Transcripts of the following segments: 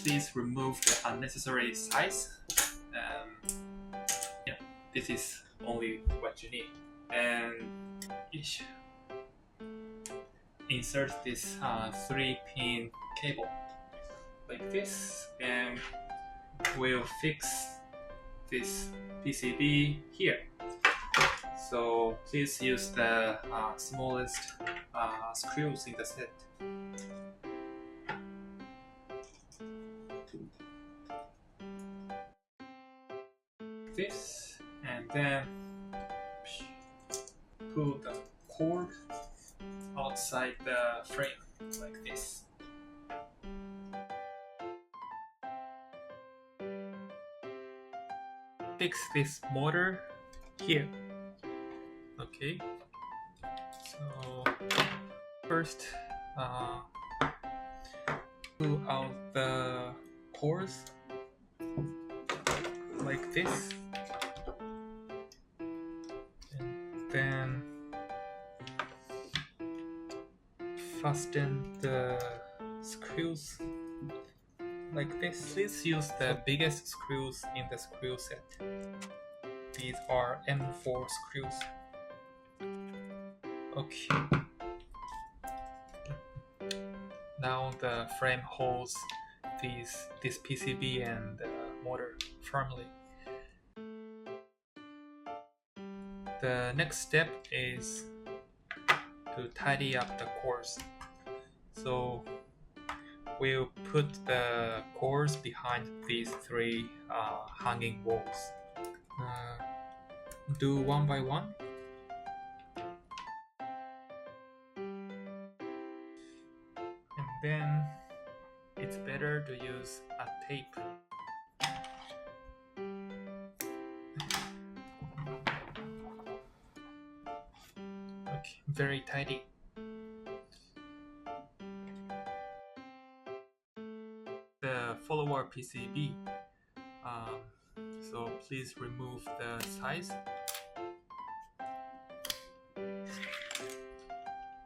please remove the unnecessary size. Yeah, this is only what you need. And insert this 3-pin cable like this, and we'll fix this PCB here. So please use the smallest screws in the set. This, and then pull the cord outside the frame like this. Fix this motor here. Okay, so first pull out the cords like this, and then fasten the screws like this. Please use the biggest screws in the screw set. These are M4 screws. Okay. Now the frame holds this PCB and the motor firmly. The next step is to tidy up the cores. So we'll put the cores behind these 3 hanging walls. Do one by one. And then it's better to use a tape. Okay, very tidy. The follower PCB. So please remove the size.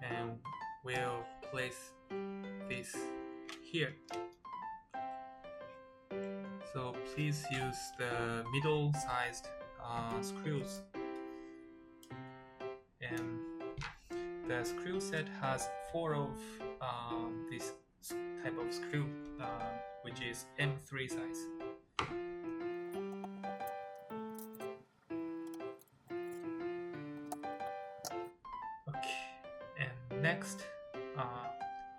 And we'll place this here. So please use the middle-sized screws. And the screw set has 4 of this type of screw, which is M3 size. Okay, and next,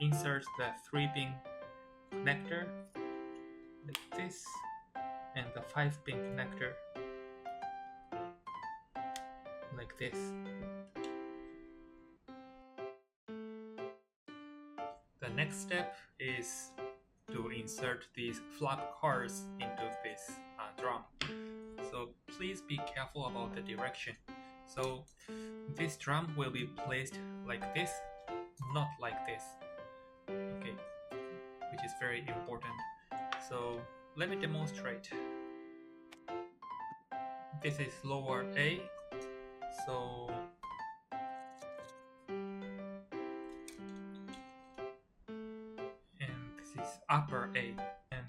insert the 3-pin connector like this, and the 5-pin connector like this. The next step is to insert these flap cards into this drum. So please be careful about the direction. So this drum will be placed like this, not like this. Okay, which is very important. So let me demonstrate. This is lower A. So upper A, and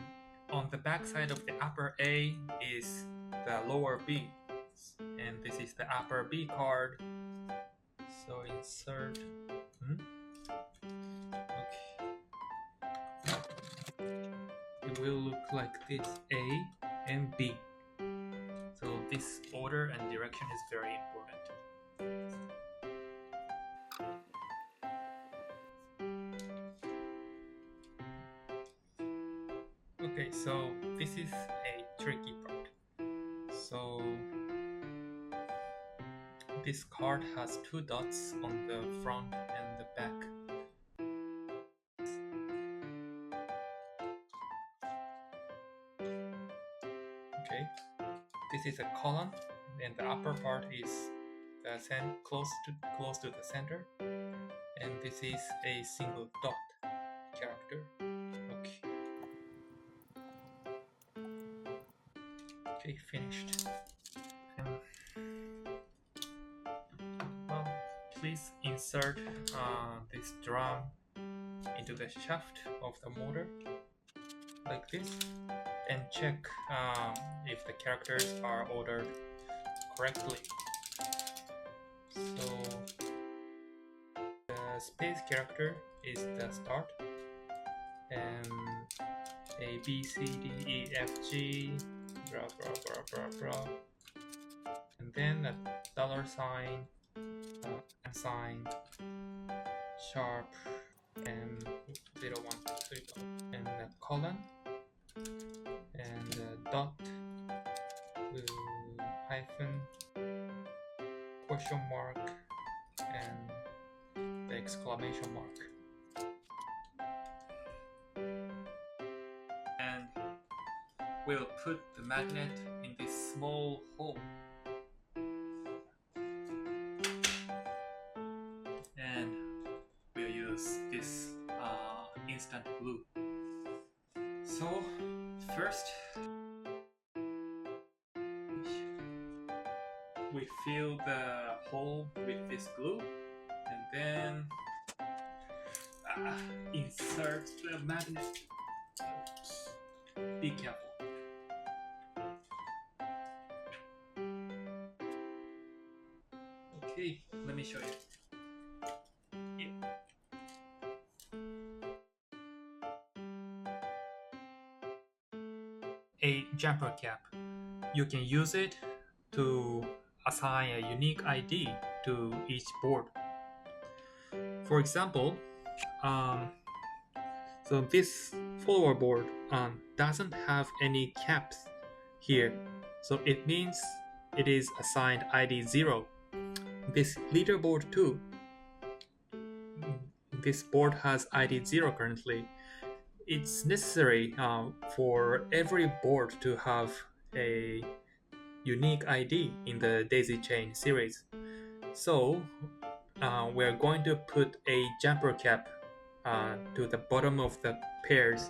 on the back side of the upper A is the lower B, and this is the upper B card. So insert. Okay. It will look like this: A and B. So this order and direction is very important. Okay, so this is a tricky part. So this card has 2 dots on the front and the back. Okay, this is a column, and the upper part is the close to the center, and this is a single dot character. Okay, finished. Well, please insert this drum into the shaft of the motor. like this, and check if the characters are ordered correctly. So the space character is the start, and A, B, C, D, E, F, G, blah, blah, blah, blah, blah. And then a dollar sign, and sign, sharp, and 0, 1, 2, 3, and a colon, and a dot, hyphen, question mark, and the exclamation mark. And we'll put the magnet in this small hole. And we'll use this instant glue. So first, we fill the hole with this glue, and then insert the magnet. Oops. Be careful. Okay, let me show you. A jumper cap. You can use it to assign a unique ID to each board. For example, so this follower board doesn't have any caps here, so it means it is assigned ID 0. This leaderboard too. This board has ID 0 currently. It's necessary for every board to have a unique ID in the daisy chain series. So we're going to put a jumper cap to the bottom of the pairs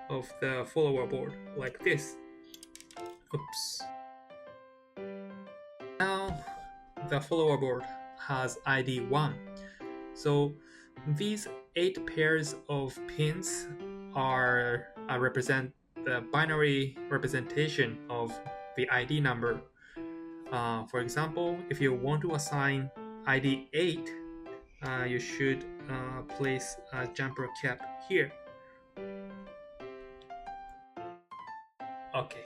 of the follower board like this. Oops. Now the follower board has ID 1. So these 8 pairs of pins are represent the binary representation of the ID number. For example, if you want to assign ID 8, you should place a jumper cap here. Okay,